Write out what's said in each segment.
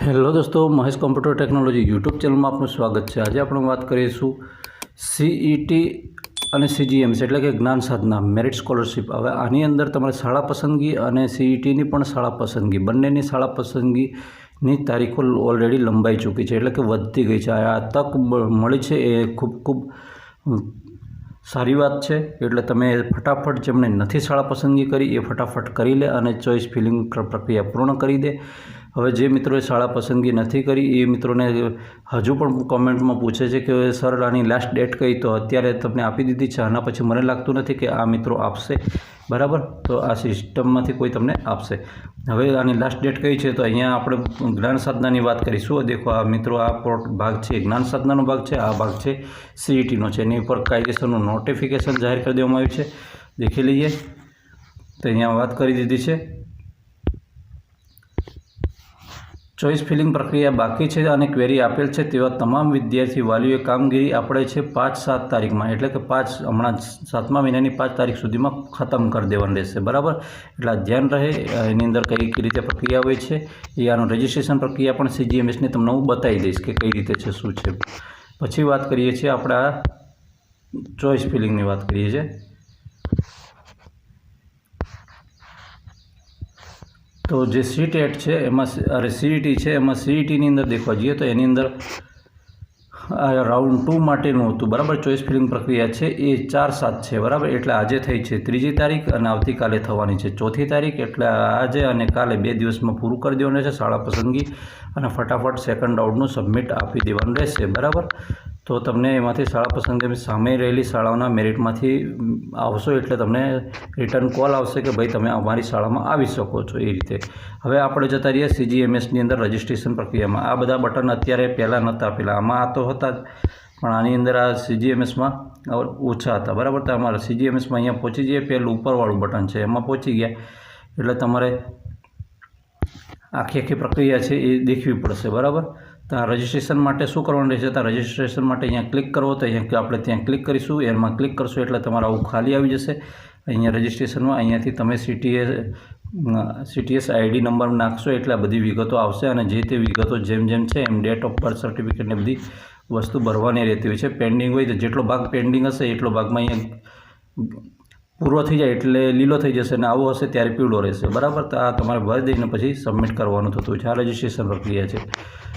Hello દોસ્તો, Mahesh computer technology YouTube ચેનલમાં આપનું સ્વાગત છે। આજે આપણે વાત કરીશું સીઈટી અને સીજીએમસી એટલે કે જ્ઞાન સાધના મેરિટ સ્કોલરશિપ। હવે આની અંદર તમારે શાળા પસંદગી અને સીઈટીની પણ શાળા પસંદગી બંનેની શાળા પસંદગીની તારીખો ઓલરેડી લંબાઈ ચૂકી છે, એટલે કે વધતી ગઈ છે। આ તક મળી છે એ ખૂબ સારી વાત છે। એટલે તમે ફટાફટ જેમણે નથી શાળા પસંદગી કરી એ ફટાફટ કરી લે અને ચોઇસ ફિલિંગ પ્રક્રિયા પૂર્ણ કરી દે। હવે જે મિત્રોએ શાળા પસંદગી નથી કરી એ મિત્રોને હજુ પણ કોમેન્ટમાં પૂછે છે કે સર આની લાસ્ટ ડેટ કઈ, તો અત્યારે તમને આપી દીધી છે, આના પછી મને લાગતું નથી કે આ મિત્રો આપશે, બરાબર। તો આ સિસ્ટમમાંથી કોઈ તમને આપશે। હવે આની લાસ્ટ ડેટ કઈ છે, તો અહીંયા આપણે જ્ઞાન સાધનાની વાત કરીશું। દેખો આ મિત્રો, આ ભાગ છે જ્ઞાન સાધનાનો ભાગ છે, આ ભાગ છે સીઈટીનો છે। એની ઉપર કાયદેસરનું નોટિફિકેશન જાહેર કરી દેવામાં આવ્યું છે, દેખી લઈએ। તો અહીંયા વાત કરી દીધી છે। ચોઇસ ફિલિંગ પ્રક્રિયા બાકી છે અને ક્વેરી આપેલ છે તેવા તમામ વિદ્યાર્થી વાલીઓએ કામગીરી આપણે છે 5-7 તારીખમાં, એટલે કે હમણાં 7મા મહિનાની 5 તારીખ સુધીમાં ખતમ કરી દેવાનું રહેશે, બરાબર। એટલે ધ્યાન રહે એની અંદર કઈ રીતે પ્રક્રિયા હોય છે એ આનું રજિસ્ટ્રેશન પ્રક્રિયા પણ સીજીએમએસની તમને હું બતાવી દઈશ કે કઈ રીતે છે, શું છે। પછી વાત કરીએ છીએ આપણે આ ચોઇસ ફિલિંગની વાત કરીએ છીએ। તો જે સીટેટ છે એમાં સીઈટી છે, એમાં સીઈટીની અંદર દેખવા જઈએ તો એની અંદર આ રાઉન્ડ 2 માટેનું હતું, બરાબર। ચોઇસ ફિલિંગ પ્રક્રિયા છે એ 4-7 છે, બરાબર। એટલે આજે થઈ છે 3જી તારીખ અને આવતીકાલે થવાની છે 4થી તારીખ। એટલે આજે અને કાલે 2 દિવસમાં પૂરું કરી દેવાનું રહેશે શાળા પસંદગી અને ફટાફટ સેકન્ડ રાઉન્ડનું સબમિટ આપી દેવાનું રહેશે, બરાબર। તો તમને એમાંથી શાળા પસંદગી સામે રહેલી શાળાઓના મેરિટમાંથી આવશો એટલે તમને રિટર્ન કોલ આવશે કે ભાઈ તમે અમારી શાળામાં આવી શકો છો, એ રીતે। હવે આપણે જતા રહીએ સીજીએમએસની અંદર રજિસ્ટ્રેશન પ્રક્રિયામાં। આ બધા બટન અત્યારે પહેલાં નહોતા, પહેલાં આમાં આ તો હતા પણ આની અંદર આ સીજીએમએસમાં ઓછા હતા, બરાબર। તો અમારે સીજીએમએસમાં અહીંયા પહોંચી જઈએ, પહેલું ઉપરવાળું બટન છે એમાં પહોંચી ગયા એટલે તમારે આખી પ્રક્રિયા છે એ દેખવી પડશે, બરાબર। તો આ રજિસ્ટ્રેશન માટે શું કરવાનું રહેશે, તો રજિસ્ટ્રેશન માટે અહીંયા ક્લિક કરવો, તો અહીંયા આપણે ત્યાં ક્લિક કરીશું, એમાં ક્લિક કરશું એટલે તમારે આવું ખાલી આવી જશે। અહીંયા રજિસ્ટ્રેશનમાં અહીંયાથી તમે સીટીએસ આઈડી નંબર નાખશો એટલે આ બધી વિગતો આવશે અને જે તે વિગતો જેમ છે એમ ડેટ ઓફ બર્થ સર્ટિફિકેટ ને બધી વસ્તુ ભરવાની રહેતી હોય છે। પેન્ડિંગ હોય તો જેટલો ભાગ પેન્ડિંગ હશે એટલો ભાગમાં અહીંયા પૂરો થઈ જાય એટલે લીલો થઈ જશે અને આવો હશે ત્યારે પીળો રહેશે, બરાબર। તો આ તમારે ભરી દઈને પછી સબમિટ કરવાનું થતું હોય છે। આ રજિસ્ટ્રેશન પ્રક્રિયા છે,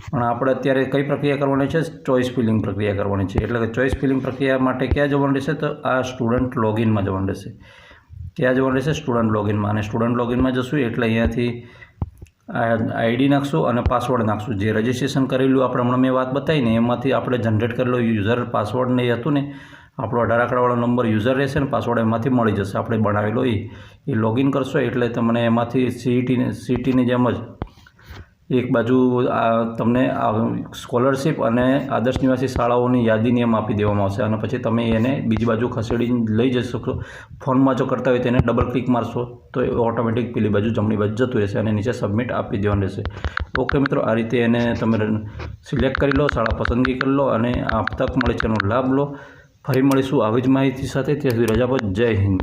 પણ આપણે અત્યારે કઈ પ્રક્રિયા કરવાની છે, ચોઇસ ફિલિંગ પ્રક્રિયા કરવાની છે। એટલે કે ચોઇસ ફિલિંગ પ્રક્રિયા માટે ક્યાં જવાનું રહેશે, તો આ સ્ટુડન્ટ લોગિનમાં જવાનું રહેશે। ક્યાં જવાનું રહેશે, સ્ટુડન્ટ લોગિનમાં। અને સ્ટુડન્ટ લોગિનમાં જશું એટલે અહીંયાથી આઈડી નાખશું અને પાસવર્ડ નાખશું। જે રજિસ્ટ્રેશન કરેલું આપણે હમણાં મેં વાત બતાવી ને એમાંથી આપણે જનરેટ કરેલો યુઝર પાસવર્ડ ને એ હતું ને, આપણો 18 આંકડાવાળો નંબર યુઝર રહેશે ને પાસવર્ડ એમાંથી મળી જશે, આપણે બનાવેલો એ લોગિન કરશો એટલે તમને એમાંથી સીઈટીની જેમ જ એક બાજુ તમને સ્કોલરશિપ અને આદર્શ નિવાસી શાળાઓની યાદીની એમ આપી દેવામાં આવશે અને પછી તમે એને બીજી બાજુ ખસેડીને લઈ જઈ શકશો। ફોનમાં જો કરતા હોય તો એને ડબલ ક્લિક મારશો તો એ ઓટોમેટિક પેલી બાજુ જમણી બાજુ જતું રહેશે અને નીચે સબમિટ આપી દેવાનું રહેશે। ઓકે મિત્રો, આ રીતે એને તમે સિલેક્ટ કરી લો, શાળા પસંદગી કરી લો અને આ તક મળે છે એનો લાભ લો। ફરી મળીશું આવી જ માહિતી સાથે, ત્યાં સુધી રજા આપો। જય હિન્દ।